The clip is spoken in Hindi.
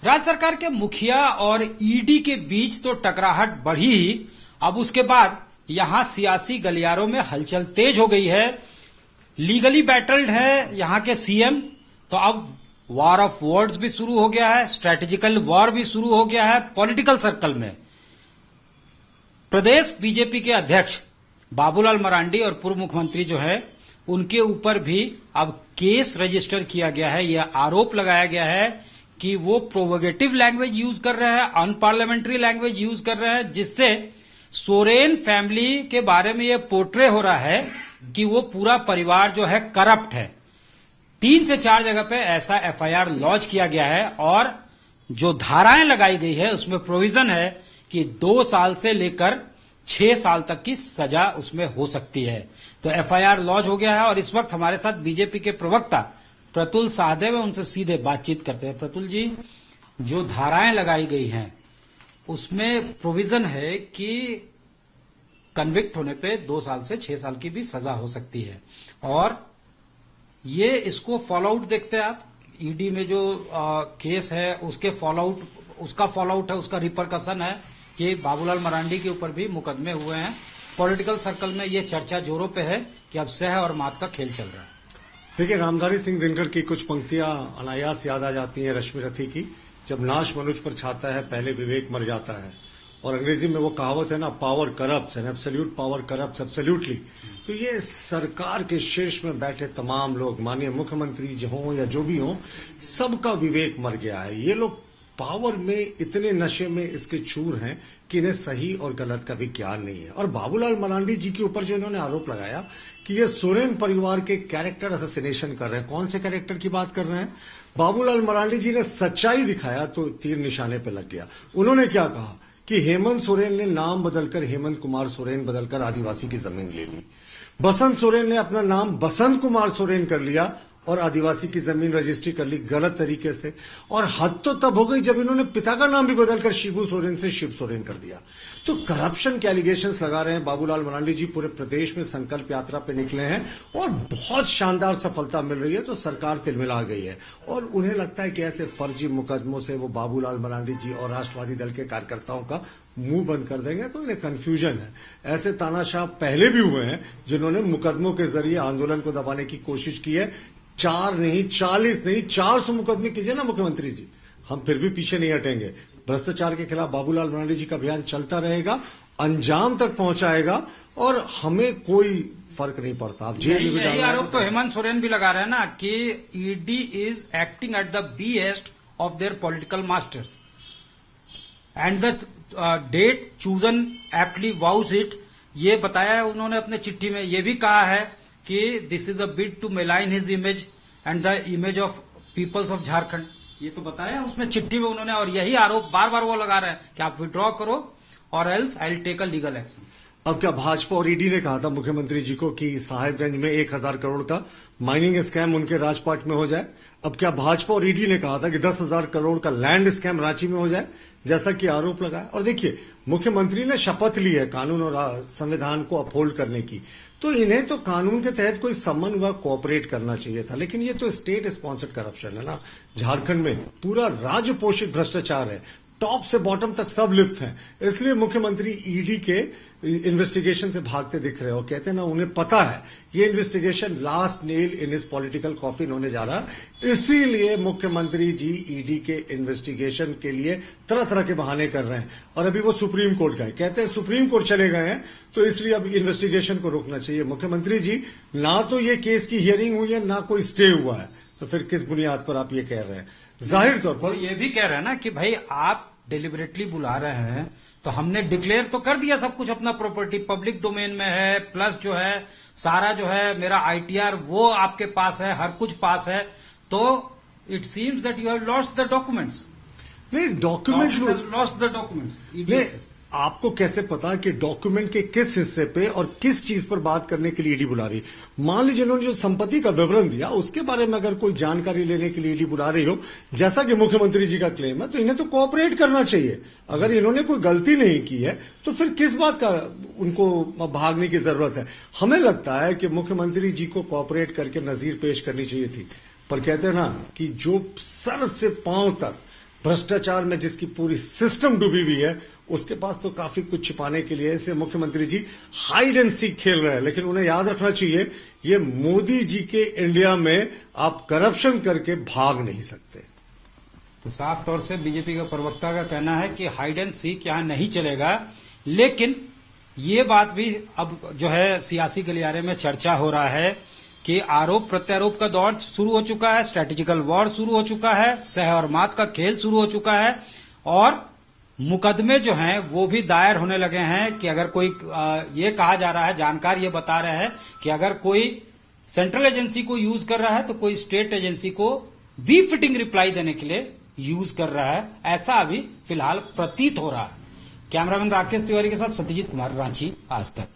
राज्य सरकार के मुखिया और ईडी के बीच तो टकराहट बढ़ी ही, अब उसके बाद यहां सियासी गलियारों में हलचल तेज हो गई है। लीगली बैटल्ड है यहां के सीएम, तो अब वॉर ऑफ वर्ड्स भी शुरू हो गया है, स्ट्रेटेजिकल वॉर भी शुरू हो गया है पॉलिटिकल सर्कल में। प्रदेश बीजेपी के अध्यक्ष बाबूलाल मरांडी और पूर्व मुख्यमंत्री जो है उनके ऊपर भी अब केस रजिस्टर किया गया है। यह आरोप लगाया गया है कि वो प्रोवोगेटिव लैंग्वेज यूज कर रहे हैं, अनपार्लियामेंट्री लैंग्वेज यूज कर रहे हैं, जिससे सोरेन फैमिली के बारे में यह पोर्ट्रे हो रहा है कि वो पूरा परिवार जो है करप्ट है। 3 से 4 जगह पे ऐसा एफआईआर लॉन्च किया गया है और जो धाराएं लगाई गई है उसमें प्रोविजन है कि 2 साल से लेकर 6 साल तक की सजा उसमें हो सकती है। तो एफआईआर लॉन्च हो गया है और इस वक्त हमारे साथ बीजेपी के प्रवक्ता प्रतुल सहदेव है, उनसे सीधे बातचीत करते हैं। प्रतुल जी, जो धाराएं लगाई गई हैं उसमें प्रोविजन है कि कन्विक्ट होने पे 2 साल से 6 साल की भी सजा हो सकती है और ये इसको फॉलोआउट देखते हैं आप। ईडी में जो केस है उसके फॉलोआउट, उसका फॉलोआउट है, उसका रिपरकशन है कि बाबूलाल मरांडी के ऊपर भी मुकदमे हुए हैं। पॉलिटिकल सर्कल में ये चर्चा जोरों पे है कि अब सह और मात का खेल चल रहा है। देखिए, रामधारी सिंह दिनकर की कुछ पंक्तियां अनायास याद आ जाती हैं रश्मि रथी की, जब नाश मनुज पर छाता है पहले विवेक मर जाता है। और अंग्रेजी में वो कहावत है ना, power corrupts and absolute power corrupts absolutely. तो ये सरकार के शीर्ष में बैठे तमाम लोग, माननीय मुख्यमंत्री जी हों या जो भी हों, सबका विवेक मर गया है। ये लोग पावर में इतने नशे में इसके चूर हैं कि इन्हें सही और गलत का भी ज्ञान नहीं है। और बाबूलाल मरांडी जी के ऊपर जो इन्होंने आरोप लगाया कि ये सोरेन परिवार के कैरेक्टर असैसिनेशन कर रहे हैं, कौन से कैरेक्टर की बात कर रहे हैं? बाबूलाल मरांडी जी ने सच्चाई दिखाया तो तीर निशाने पर लग गया। उन्होंने क्या कहा कि हेमंत सोरेन ने नाम बदलकर हेमंत कुमार सोरेन बदलकर आदिवासी की जमीन ले ली। बसंत सोरेन ने अपना नाम बसंत कुमार सोरेन कर लिया और आदिवासी की जमीन रजिस्ट्री कर ली गलत तरीके से। और हद तो तब हो गई जब इन्होंने पिता का नाम भी बदलकर शिबू सोरेन से शिव सोरेन कर दिया। तो करप्शन के एलिगेशंस लगा रहे हैं बाबूलाल मरांडी जी। पूरे प्रदेश में संकल्प यात्रा पे निकले हैं और बहुत शानदार सफलता मिल रही है, तो सरकार तिलमिला गई है और उन्हें लगता है कि ऐसे फर्जी मुकदमों से वो बाबूलाल मरांडी जी और राष्ट्रवादी दल के कार्यकर्ताओं का मुंह बंद कर देंगे। तो इन्हें कंफ्यूजन है। ऐसे तानाशाह पहले भी हुए हैं जिन्होंने मुकदमों के जरिए आंदोलन को दबाने की कोशिश की है। 4 नहीं, 40 नहीं, 400 मुकदमे कीजिए ना मुख्यमंत्री जी, हम फिर भी पीछे नहीं हटेंगे। भ्रष्टाचार के खिलाफ बाबूलाल मरांडी जी का अभियान चलता रहेगा, अंजाम तक पहुंचाएगा और हमें कोई फर्क नहीं पड़ता। आप जेल में भी डालना। आरोप तो हेमंत सोरेन भी लगा रहे हैं ना कि ED is acting at the behest of their political masters and the date chosen aptly vows it. ये बताया है उन्होंने अपने चिट्ठी में। ये भी कहा है कि this is a bid to malign his image and the image of peoples of Jharkhand. ये तो बताया उसमें चिट्ठी में उन्होंने। और यही आरोप बार बार वो लगा रहे हैं कि आप विड्रॉ करो और else I will take a legal action. अब क्या भाजपा और ईडी ने कहा था मुख्यमंत्री जी को कि साहिबगंज में 1000 करोड़ का माइनिंग स्कैम उनके राजपाट में हो जाए? अब क्या भाजपा और ईडी ने कहा था कि 10,000 करोड़ का लैंड स्कैम रांची में हो जाए, जैसा कि आरोप लगाया? और देखिए, मुख्यमंत्री ने शपथ ली है कानून और संविधान को अपहोल्ड करने की, तो इन्हें तो कानून के तहत कोई सम्मन हुआ कोऑपरेट करना चाहिए था। लेकिन ये तो स्टेट स्पॉन्सर्ड करप्शन है ना। झारखंड में पूरा राज्य पोषित भ्रष्टाचार है, टॉप से बॉटम तक सब लिप्त हैं। इसलिए मुख्यमंत्री ईडी के इन्वेस्टिगेशन से भागते दिख रहे हो। कहते हैं ना, उन्हें पता है ये इन्वेस्टिगेशन लास्ट नेल इन इस पॉलिटिकल कॉफिन होने जा रहा है। इसीलिए मुख्यमंत्री जी ईडी के इन्वेस्टिगेशन के लिए तरह तरह के बहाने कर रहे हैं। और अभी वो सुप्रीम कोर्ट गए, कहते हैं सुप्रीम कोर्ट चले गए हैं तो इसलिए अब इन्वेस्टिगेशन को रोकना चाहिए। मुख्यमंत्री जी, ना तो ये केस की हियरिंग हुई है, ना कोई स्टे हुआ है, तो फिर किस बुनियाद पर आप ये कह रहे हैं? जाहिर तौर पर ये भी कह रहे हैं ना कि भाई आप डिलिबरेटली बुला रहे हैं, तो हमने डिक्लेयर तो कर दिया सब कुछ, अपना प्रॉपर्टी पब्लिक डोमेन में है, प्लस जो है सारा जो है मेरा आईटीआर वो आपके पास है, हर कुछ पास है, तो it seems that you have lost the documents. नहीं, डॉक्यूमेंट लॉस्ट द डॉक्यूमेंट्स। नहीं, आपको कैसे पता कि डॉक्यूमेंट के किस हिस्से पे और किस चीज पर बात करने के लिए ईडी बुला रही? मान लीजिए इन्होंने जो संपत्ति का विवरण दिया उसके बारे में अगर कोई जानकारी लेने के लिए ईडी बुला रही हो, जैसा कि मुख्यमंत्री जी का क्लेम है, तो इन्हें तो कोऑपरेट करना चाहिए। अगर इन्होंने कोई गलती नहीं की है तो फिर किस बात का उनको भागने की जरूरत है? हमें लगता है कि मुख्यमंत्री जी को कोऑपरेट करके नजीर पेश करनी चाहिए थी। पर कहते हैं ना कि जो सर से पांव तक भ्रष्टाचार में जिसकी पूरी सिस्टम डूबी हुई है, उसके पास तो काफी कुछ छिपाने के लिए है। इसलिए मुख्यमंत्री जी हाइड एंड सीक खेल रहे हैं। लेकिन उन्हें याद रखना चाहिए, ये मोदी जी के इंडिया में आप करप्शन करके भाग नहीं सकते। तो साफ तौर से बीजेपी का प्रवक्ता का कहना है कि हाइड एंड सीक यहां नहीं चलेगा। लेकिन ये बात भी अब जो है सियासी गलियारे में चर्चा हो रहा है कि आरोप प्रत्यारोप का दौर शुरू हो चुका है, स्ट्रैटेजिकल वॉर शुरू हो चुका है, सह और मात का खेल शुरू हो चुका है और मुकदमे जो हैं वो भी दायर होने लगे हैं कि अगर कोई ये कहा जा रहा है, जानकार ये बता रहे हैं कि अगर कोई सेंट्रल एजेंसी को यूज कर रहा है तो कोई स्टेट एजेंसी को बी फिटिंग रिप्लाई देने के लिए यूज कर रहा है। ऐसा अभी फिलहाल प्रतीत हो रहा है। कैमरामैन राकेश तिवारी के साथ सत्यजीत कुमार, रांची, आज तक।